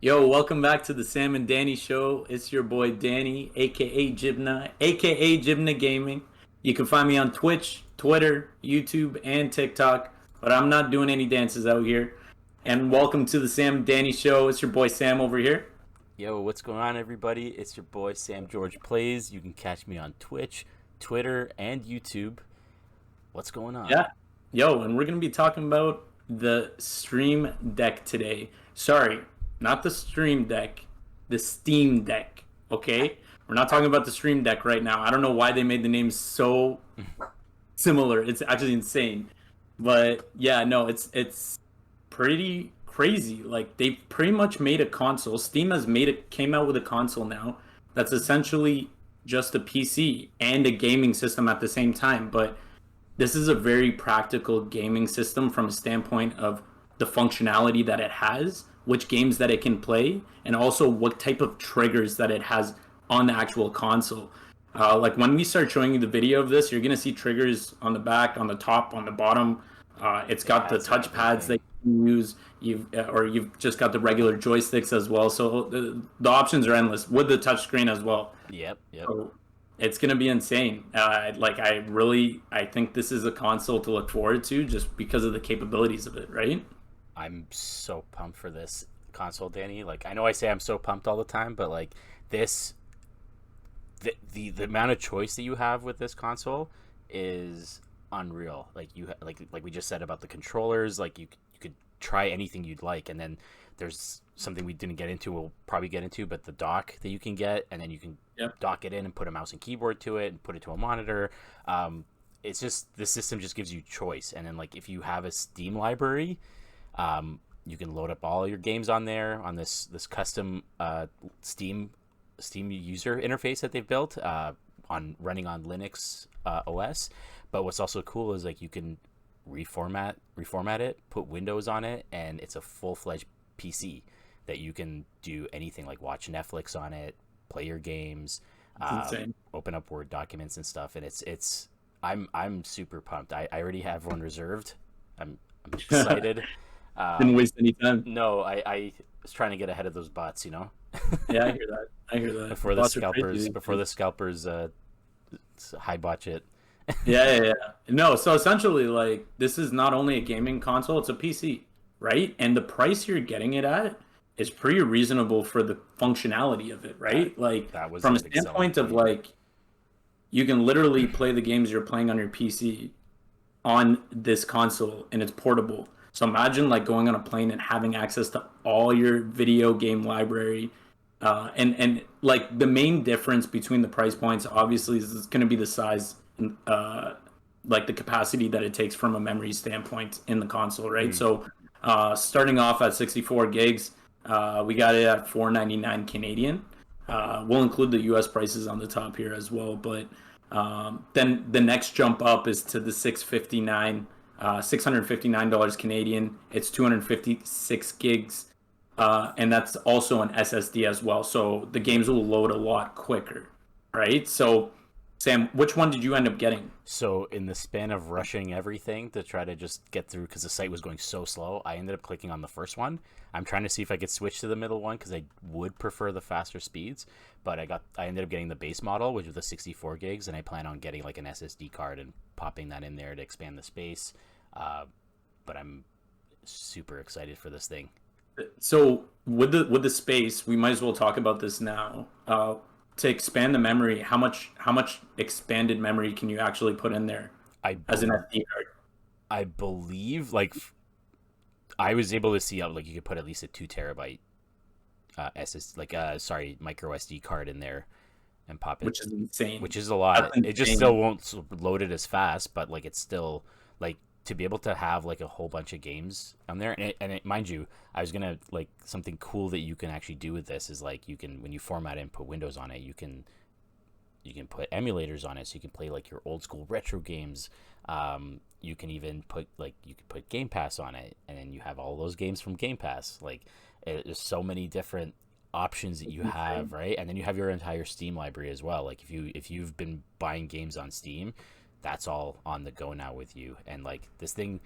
Yo, welcome back to the Sam and Danny Show. It's your boy Danny, aka Jibna, aka Jibna Gaming. You can find me on Twitch, Twitter, YouTube, and TikTok, but I'm not doing any dances out here. And welcome to the Sam and Danny Show. It's your boy Sam over here. Yo, what's going on, everybody? It's your boy Sam George Plays. You can catch me on Twitch, Twitter, and YouTube. What's going on? Yeah. Yo, and we're going to be talking about the Stream Deck today. Sorry, not the Stream Deck, the Steam Deck. Okay? We're not talking about the Stream Deck right now. I don't know why they made the name so similar. It's actually insane. But yeah, no, it's pretty crazy. Like they pretty much made a console. Steam has made it came out with a console now that's essentially just a PC and a gaming system at the same time. But this is a very practical gaming system from a standpoint of the functionality that it has, which games that it can play, and also what type of triggers that it has on the actual console. Like when we start showing you the video of this, you're gonna see triggers on the back, on the top, on the bottom. It's It got the has touch pads that everything. you can use. You've just got the regular joysticks as well. So the options are endless with the touchscreen as well. Yep. So it's gonna be insane. I think this is a console to look forward to just because of the capabilities of it, right? I'm so pumped for this console, Danny. Like, I know I say I'm so pumped all the time, but like this, the amount of choice that you have with this console is unreal. Like we just said about the controllers. Like you could try anything you'd like, and then there's something we didn't get into. We'll probably get into, but the dock that you can get, and then you can Yep. dock it in and put a mouse and keyboard to it, and put it to a monitor. It's just the system just gives you choice, and then like if you have a Steam library, you can load up all your games on there on this custom Steam user interface that they've built on running on Linux OS. But what's also cool is like you can reformat it, put Windows on it, and it's a full fledged PC that you can do anything like watch Netflix on it, play your games, It's insane. open up Word documents and stuff. And it's I'm super pumped. I already have one reserved. I'm excited. Didn't Um, waste any time. no, I was trying to get ahead of those bots, Yeah, I hear that. I hear that. before the Bots are scalpers crazy. before the scalpers high botch it. Yeah. No, so essentially, like, this is not only a gaming console, it's a PC, right? And the price you're getting it at is pretty reasonable for the functionality of it, That right? Like, that was a from a big selling standpoint of point. like, you can literally play the games you're playing on your PC on this console and it's portable. So imagine like going on a plane and having access to all your video game library. And like the main difference between the price points obviously is going to be the size, uh, like the capacity that it takes from a memory standpoint in the console, right? Mm. So starting off at 64 gigs, we got it at 499 Canadian. We'll include the US prices on the top here as well, but then the next jump up is to the 659, $659 Canadian. It's 256 gigs, and that's also an SSD as well. So the games will load a lot quicker, right? So, Sam, which one did you end up getting? So in the span of rushing everything to try to just get through because the site was going so slow, I ended up clicking on the first one. I'm trying to see if I could switch to the middle one because I would prefer the faster speeds, but I ended up getting the base model, which was the 64 gigs, and I plan on getting like an SSD card and popping that in there to expand the space. Uh, but I'm super excited for this thing. So with the space, we might as well talk about this now. To expand the memory, how much expanded memory can you actually put in there I as an bel SD card? I believe like I was able to see like you could put at least a 2 terabyte SS like sorry micro SD card in there and pop it, Which is insane. which is a lot. That's It just insane. still won't load it as fast, but like it's still like to be able to have like a whole bunch of games on there. Mind you, I was gonna like something cool that you can actually do with this is like you can when you format it and put Windows on it, you can put emulators on it, so you can play like your old school retro games. You can even put like you can put Game Pass on it, and then you have all those games from Game Pass. Like there's so many different options that you have, right? And then you have your entire Steam library as well. Like if you've been buying games on Steam, that's all on the go now with you. And like this thing,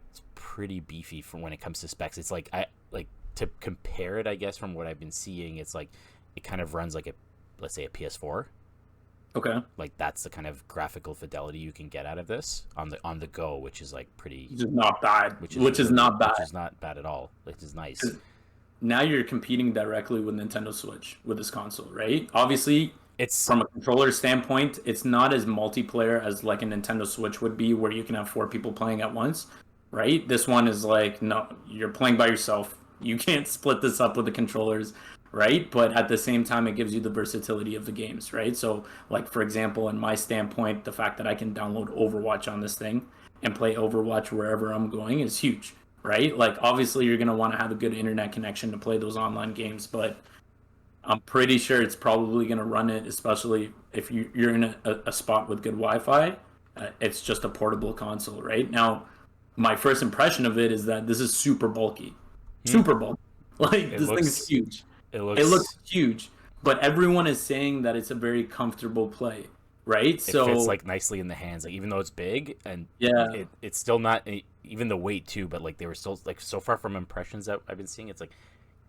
it's pretty beefy for when it comes to specs. It's like I like to compare it, I guess from what I've been seeing, it's like it kind of runs like a, let's say, a PS4. Okay. Like that's the kind of graphical fidelity you can get out of this on the go, which is like pretty, Which is not bad. which Which is is not bad. which is not bad at all. Which is nice. Now you're competing directly with Nintendo Switch with this console, right? Obviously, It's from a controller standpoint, it's not as multiplayer as like a Nintendo Switch would be, where you can have 4 people playing at once, right? This one is like, no, you're playing by yourself. You can't split this up with the controllers, right? But at the same time, it gives you the versatility of the games, right? So, like for example, in my standpoint, the fact that I can download Overwatch on this thing and play Overwatch wherever I'm going is huge, right? Like obviously, you're gonna want to have a good internet connection to play those online games, but I'm pretty sure it's probably going to run it, especially if you're in a spot with good Wi-Fi. It's just a portable console, right? Now, my first impression of it is that this is super bulky. Super bulky. Like, this thing's huge. It It looks looks huge. But everyone is saying that it's a very comfortable play, right? it So, fits like nicely in the hands. Like even though it's big and yeah. it's still not even the weight too, but like they were still like so far from impressions that I've been seeing, it's like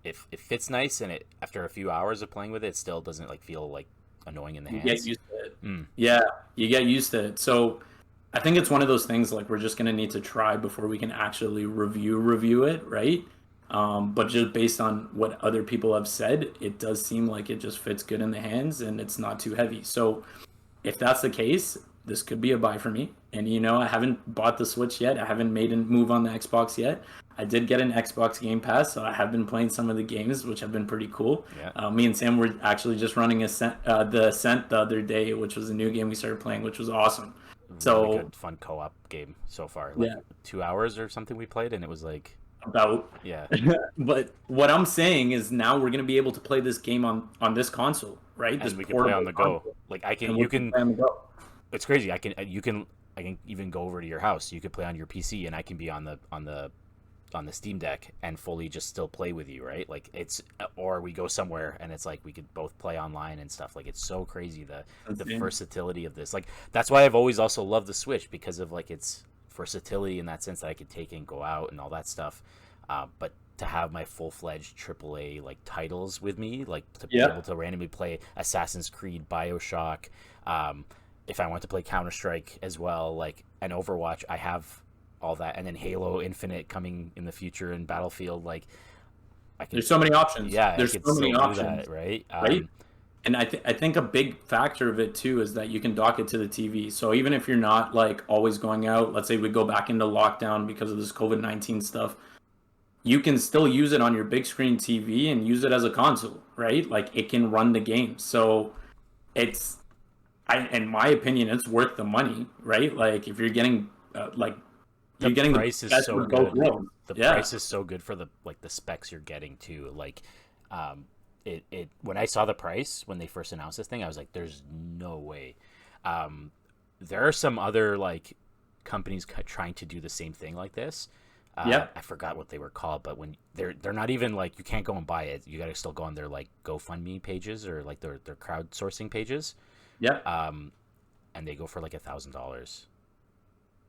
it fits nice, and it after a few hours of playing with it, it still doesn't like feel like annoying in the You hands. get used to it. Yeah, you get used to it. So I think it's one of those things like we're just gonna need to try before we can actually review it, right? But just based on what other people have said, it does seem like it just fits good in the hands and it's not too heavy. So if that's the case, this could be a buy for me. And I haven't bought the Switch yet. I haven't made a move on the Xbox yet. I did get an Xbox Game Pass, so I have been playing some of the games, which have been pretty cool. Yeah. Me and Sam were actually just running the Ascent the other day, which was a new game we started playing, which was awesome. So Really good, fun co-op game so far. Like yeah, 2 hours or something we played, and it was like, about. yeah, But what I'm saying is now we're gonna be able to play this game on this console, right? This and we can play on the go. console, Like I can, and you we can. play on the go. It's crazy. I can even go over to your house. You could play on your PC, and I can be on the Steam Deck and fully just still play with you, right? Like it's, or we go somewhere and it's like we could both play online and stuff. Like it's so crazy the versatility of this. Like that's why I've always also loved the Switch, because of like its versatility in that sense that I could take and go out and all that stuff. But to have my full-fledged AAA like titles with me, like to be able to randomly play Assassin's Creed, BioShock, if I want to play Counter-Strike as well, like an Overwatch, I have all that, and then Halo Infinite coming in the future, and Battlefield, like I can, There's so many options. yeah, There's I could so many still do options, that, right? right? And I think a big factor of it too is that you can dock it to the TV. So even if you're not like always going out, let's say we go back into lockdown because of this COVID-19 stuff, you can still use it on your big screen TV and use it as a console, right? Like it can run the game. So it's, in my opinion, it's worth the money, right? Like if you're getting you're getting the price is best so of both good. worlds. The Yeah. price is so good for the specs you're getting too. Like, it when I saw the price when they first announced this thing, I was like, "There's no way." There are some other like companies trying to do the same thing like this. I forgot what they were called, but when they're not even like, you can't go and buy it. You got to still go on their like GoFundMe pages or like their crowdsourcing pages. Yeah. And they go for like $1,000.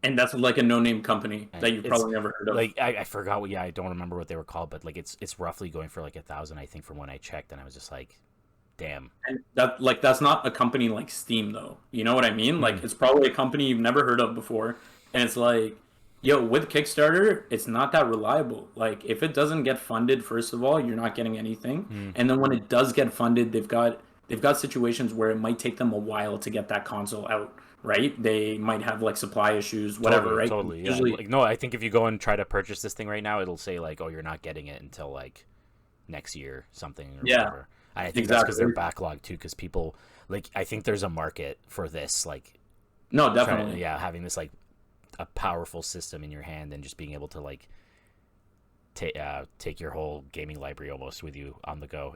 And that's like a no-name company And that you've probably never heard of. Like I forgot what. Yeah, I don't remember what they were called, but like it's roughly going for like 1,000, I think, from when I checked, and I was just like, damn. And that's not a company like Steam though. You know what I mean? Like it's probably a company you've never heard of before, and it's like, yo, with Kickstarter, it's not that reliable. Like if it doesn't get funded, first of all, you're not getting anything, and then when it does get funded, they've got situations where it might take them a while to get that console out. Right? They might have like supply issues, whatever, Totally, right? Totally. Yeah. Usually, Like no, I think if you go and try to purchase this thing right now, it'll say like, oh, you're not getting it until like next year, something or whatever. And I think that's because they're backlogged too, because people like, I think there's a market for this, like, no, definitely, having this like a powerful system in your hand and just being able to like take your whole gaming library almost with you on the go.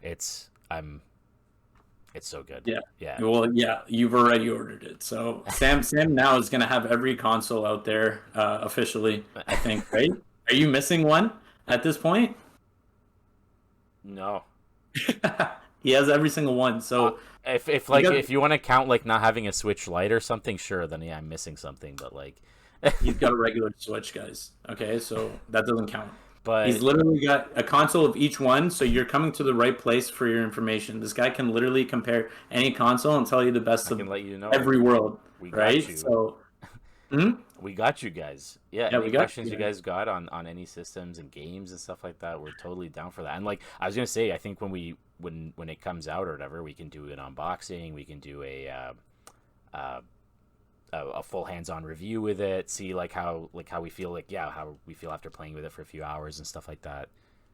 It's so good. Yeah. Well, yeah, you've already ordered it. So Sam now is gonna have every console out there officially, I think, right? Are you missing one at this point? No. He has every single one. So if you want to count like not having a Switch Lite or something, sure, then yeah, I'm missing something. But like, he's got a regular Switch, guys. Okay, so that doesn't count. He's But literally got a console of each one, so you're coming to the right place for your information. This guy can literally compare any console and tell you the best I of can let you know, every world, we got right? you. So, hmm? We got you guys. Yeah, Yeah, any we got questions you you guys. guys got on any systems and games and stuff like that, we're totally down for that. And like I was gonna say, I think when it comes out or whatever, we can do an unboxing. We can do uh, a full hands-on review with it. See how we feel, how we feel after playing with it for a few hours and stuff like that.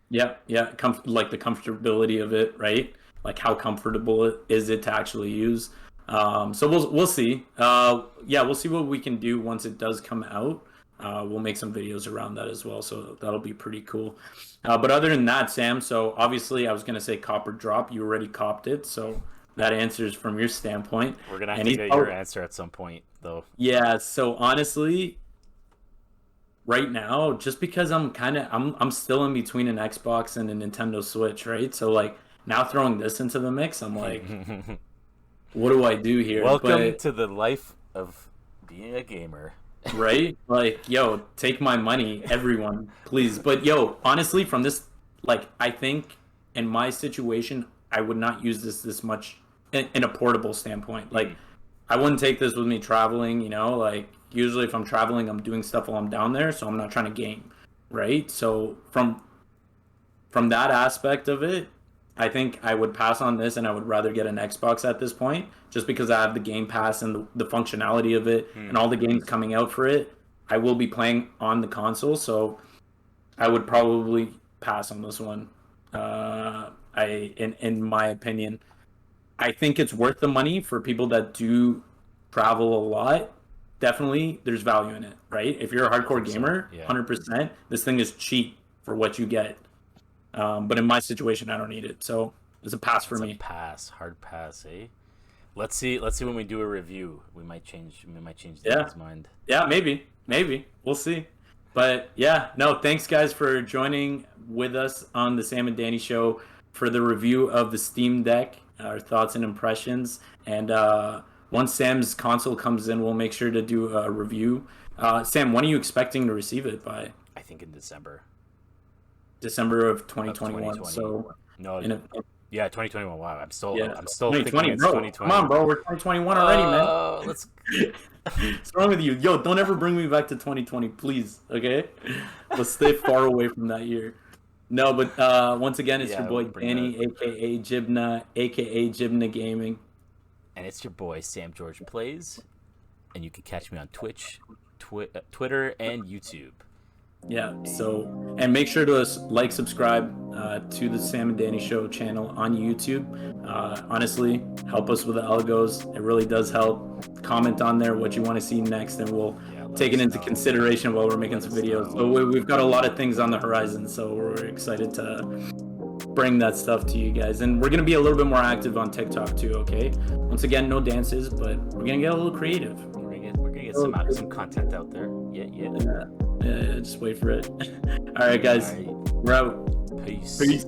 Yeah, yeah, like the comfortability of it, right? Like how comfortable is it to actually use? So we'll see. Yeah, we'll see what we can do once it does come out. We'll make some videos around that as well, so that'll be pretty cool. But other than that, Sam, so obviously I was gonna say copper drop. You already copped it, so that answers from your standpoint. We're gonna have And to he's get your probably, answer at some point, though. yeah. So honestly, right now, just because I'm still in between an Xbox and a Nintendo Switch, right? So like now throwing this into the mix, I'm like, what do I do here? Welcome But to the life of being a gamer. right, like yo, take my money, everyone, please. But yo, honestly, from this, like I think in my situation, I would not use this much in a portable standpoint. Like Mm. I wouldn't take this with me traveling, like usually if I'm traveling, I'm doing stuff while I'm down there, so I'm not trying to game, right? So from that aspect of it, I think I would pass on this and I would rather get an Xbox at this point just because I have the Game Pass and the functionality of it and Mm. all the games coming out for it. I will be playing on the console, so I would probably pass on this one. In my opinion, I think it's worth the money for people that do travel a lot. Definitely, there's value in it, right? If you're a I hardcore think so. gamer, Yeah. 100%, this thing is cheap for what you get. But in my situation, I don't need it, so it's a pass for It's a me. pass, hard pass, eh? Let's see. Let's see when we do a review. We might change. We might change Yeah, Danny's mind. yeah, maybe we'll see. But yeah, no, thanks guys for joining with us on the Sam and Danny show for the review of the Steam Deck, our thoughts and impressions. And once Sam's console comes in, we'll make sure to do a review. Sam, when are you expecting to receive it by? I think in December December of of 2021. 2020. So No, in a, yeah, 2021. Wow, yeah, I'm still thinking 2020, it's bro. Come 2020. on, bro. We're 2021 already, man. Let's. What's wrong with you? Yo, don't ever bring me back to 2020, please. Okay? Let's stay far away from that year. No, but once again, it's Yeah, your I boy wouldn't bring that Danny, up. aka Jibna, aka Jibna Gaming. And it's your boy Sam George Plays, and you can catch me on Twitch, Twitter, and YouTube. Yeah, so, and make sure to like, subscribe to the Sam and Danny Show channel on YouTube. Honestly, help us with the algos. It really does help. Comment on there what you want to see next, and we'll Yeah, let take it us into know. consideration while we're making Let some us videos. know. So we've got a lot of things on the horizon, so we're excited to bring that stuff to you guys. And we're going to be a little bit more active on TikTok too, okay? Once again, no dances, but we're going to get a little creative. We're gonna get some content out there. Yeah. Yeah, just wait for it. All right, guys. All right. We're out. Peace. Peace.